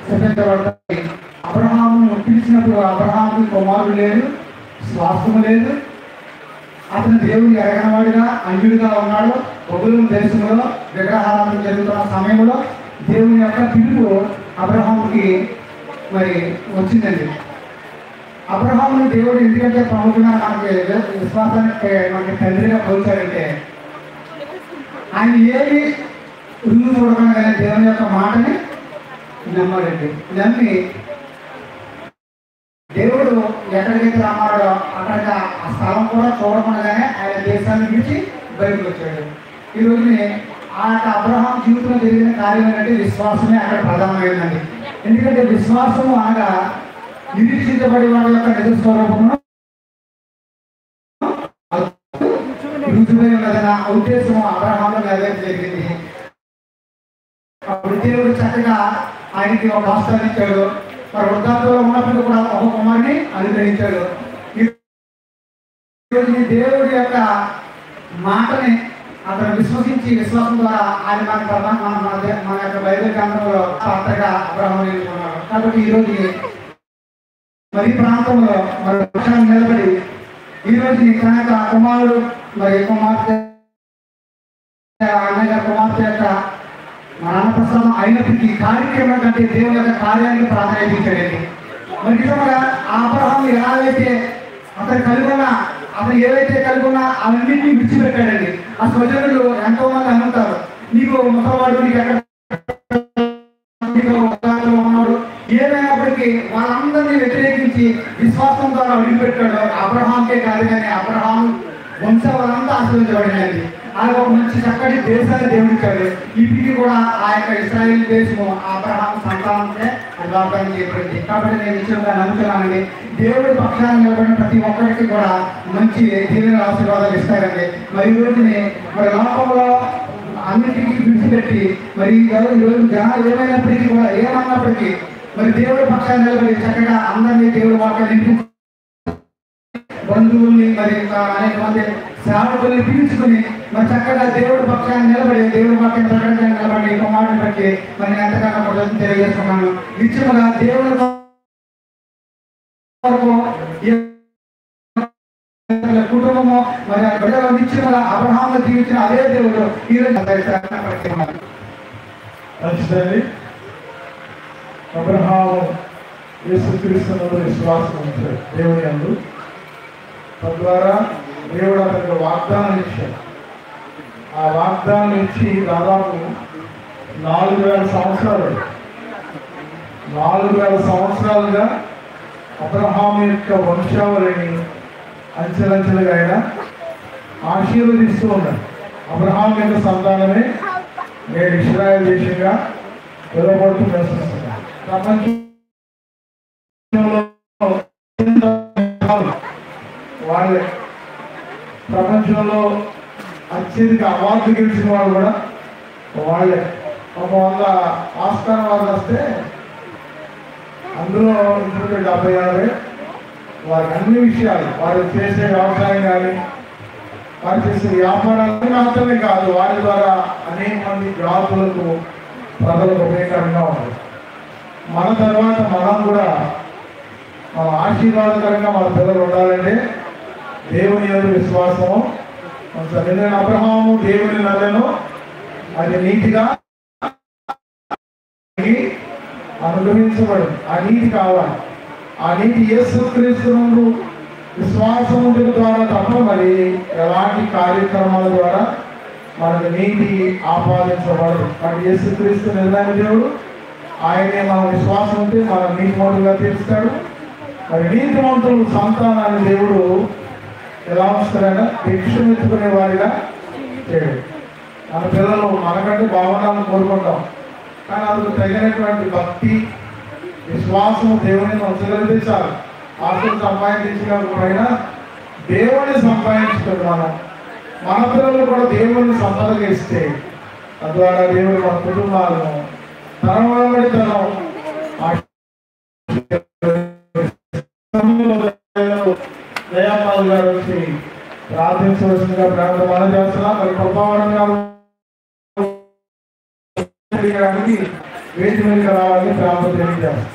చూపించబడతాయి. అబ్రహామును పిలిచినప్పుడు అబ్రహాముకి కుమారుడు లేదు, స్వాస్థ్యము లేదు, అతను దేవుని ఎరగనవాడిగా అన్యుడిగా ఉన్నాడు. బబులోను దేశంలో విగ్రహారాధన జరుగుతున్న సమయంలో దేవుని యొక్క పిలుపు అబ్రహాముకి మరి వచ్చిందండి. అబ్రహాముని దేవుడు ఎందుకంటే ప్రముఖంగా మనకి విశ్వాసానికి మనకి తండ్రిగా పోల్చారంటే ఆయన ఏమి రుజువు చూడకుండా దేవుని యొక్క మాటని నమ్మాడండి. నమ్మి దేవుడు ఎక్కడికైతే రమ్మాడో అక్కడికి ఆ స్థలం కూడా చూడకుండానే ఆయన దేశాన్ని విడిచి బయటకు వచ్చాడు. ఈ రోజుని ఆ యొక్క అబ్రహాం జీవితంలో జరిగిన కార్యం ఏంటంటే విశ్వాసమే అక్కడ ప్రధానమైందండి. ఎందుకంటే విశ్వాసము అనగా నిరీక్షించబడి వారి యొక్క నిజ స్వరూపమును రుజువై ఉన్నదన్న ఉద్దేశము అబ్రహాంలో నెరవేర్చి జరిగింది. అప్పుడు దేవుడు చక్కగా ఆయనకి ఒక వాస్తవాన్ని ఇచ్చాడు. మరి వృద్ధాంతంలో ఉన్నప్పుడు కూడా ఒక కుమారుని అనుగ్రహించాడు. దేవుడి యొక్క మాటని అతను విశ్వసించి విశ్వాసం ద్వారా ఆయన మన యొక్క బైబిల్ గ్రంథంలో పాత్రగా అబ్రహాము నిలుచుకున్నాడు. కాబట్టి ఈరోజు మరి ప్రాంతంలో మరి నిలబడి ఈరోజు కనుక కుమారుడు మరి కుమార్తె అన్నగారి కుమార్తె యొక్క మరణప్రసాదం అయినప్పటికీ కార్యక్రమం కంటే దేవుని యొక్క కార్యానికి ప్రాధాన్యత ఇచ్చాడండి. మరి నిజంగా అబ్రహాము ఎలాగైతే అతను కలుగున్నా అతను ఏవైతే కలుగున్నా అవన్నింటినీ విడిచిపెట్టాడండి. ఆ స్వజనులు ఎంతో మంది అనుకుంటారు, నీకు ముసలివాడు నీకు ఎక్కడ ఉన్నాడు, ఏమైనప్పటికీ వాళ్ళందరినీ వ్యతిరేకించి విశ్వాసం ద్వారా వదిలిపెట్టాడు. అబ్రహాంకే కాదు కానీ అబ్రహాం వంశం వాళ్ళంతా ఆశ్రయించబడిందండి. ఆయన ఒక మంచి చక్కటి దేశాన్ని దేవుడిచ్చాడు. ఇప్పటికీ కూడా ఆ యొక్క ఇశ్రాయేల్ దేశము అబ్రహాం సంతానంకే అద్భుతాన్ని చేయబడింది. కాబట్టి నేను నిశ్చయంగా నమ్ముతున్నానండి, దేవుడి పక్షాన్ని నిలబడిన ప్రతి ఒక్కరికి కూడా మంచి దీవెన ఆశీర్వాదాలు ఇస్తారండి. మరి ఈ రోజుని మరి లోకంలో అన్నిటికీ విడిచిపెట్టి మరి ఈరోజు జనాలు ఏమైనప్పటికీ కూడా ఏమన్నప్పటికీ మరి దేవుడి పక్షాన్ని నిలబడి చక్కగా అందరినీ దేవుడి వాక్యాన్ని బంధువుల్ని మరి అనేక మంది సేవకుల్ని పిలుచుకుని మరి చక్కగా దేవుడి పక్షాన్ని నిలబడి దేవుడి పక్షాన్ని ప్రకటించడానికి నిలబడి కుమారుని బట్టి మరి నేను ఎంతగానో కృతజ్ఞతలు తెలియజేస్తున్నాను. నిత్యముగా దేవుడి కుటుంబము మరి బిడ్డలు నిత్యముగా అబ్రహామును జీవించిన అదే దేవుడు ఈరోజు అబ్రహాము యేసుక్రీస్తునందు విశ్వాసం ఉంచాడు దేవుని యందు. తద్వారా దేవుడు అతనికి వాగ్దానం ఇచ్చాడు. ఆ వాగ్దానం ఇచ్చి దాదాపు 4000 సంవత్సరాలు 4000 సంవత్సరాలుగా అబ్రహాము యొక్క వంశావళిని అంచెలంచెలుగా ఆయన ఆశీర్వదిస్తూ ఉన్నాడు. అబ్రహాము యొక్క సంతానమే నేడు ఇశ్రాయేల్ దేశంగా పిలువబడుతూ నివసిస్తున్నారు. ప్రపంచంలో వాళ్ళే ప్రపంచంలో అత్యధిక అవార్డు గెలిచిన వాళ్ళు కూడా వాళ్ళే. ఒక 100 ఆస్కార్ అవార్డులు వస్తే అందులో ఇంకొక 70-80 వారికి అన్ని విషయాలు, వారు చేసే వ్యవసాయం కానీ వారు చేసే వ్యాపారాలు మాత్రమే కాదు, వారి ద్వారా అనేక మంది జాతులకు ప్రజలకు ఉపయోగకరంగా ఉంది. మన తర్వాత మనం కూడా మన ఆశీర్వాదకరంగా మన పిల్లలు ఉండాలంటే దేవుని యందు విశ్వాసము ఉంచాలి. అబ్రహాము దేవుని నల్లను అది నీతిగా అనుగ్రహించబడింది. ఆ నీతి కావాలి. ఆ నీతి యేసుక్రీస్తునందు విశ్వాసం ద్వారా తప్ప మరి ఎలాంటి కార్యక్రమాల ద్వారా మనకు నీతి ఆపాదించబడదు. కాబట్టి యేసుక్రీస్తు నిజమైన దేవుడు, ఆయనే మన విశ్వాసం ఉంటే మన నీతిమంతులుగా తీరుస్తాడు. మరి నీతిమంతులు సంతానాన్ని దేవుడు ఎలా ఉంచుతారైనా భిక్షమెత్తుకునే వారిగా చేయడు. మన పిల్లలు మనకంటే బాగుండాలని కోరుకుంటాం, కానీ అందుకు తగినటువంటి భక్తి విశ్వాసం దేవుని ఉంచగలిగితే చాలు. ఆశలు సంపాదించకపోయినా దేవుని సంపాదించుతాడు. మన పిల్లలు కూడా దేవుని సంపదగా ఇస్తే తద్వారా దేవుడు మన కుటుంబాలను తరమబడి తరం దయాపాల్ గారు వచ్చి ప్రార్థించవలసిందిగా ప్రార్థన మనం చేస్తున్నాం. మరి కృపావరం గారు వేదిక మీద రావాలని ప్రారంభం తెలియజేస్తాం.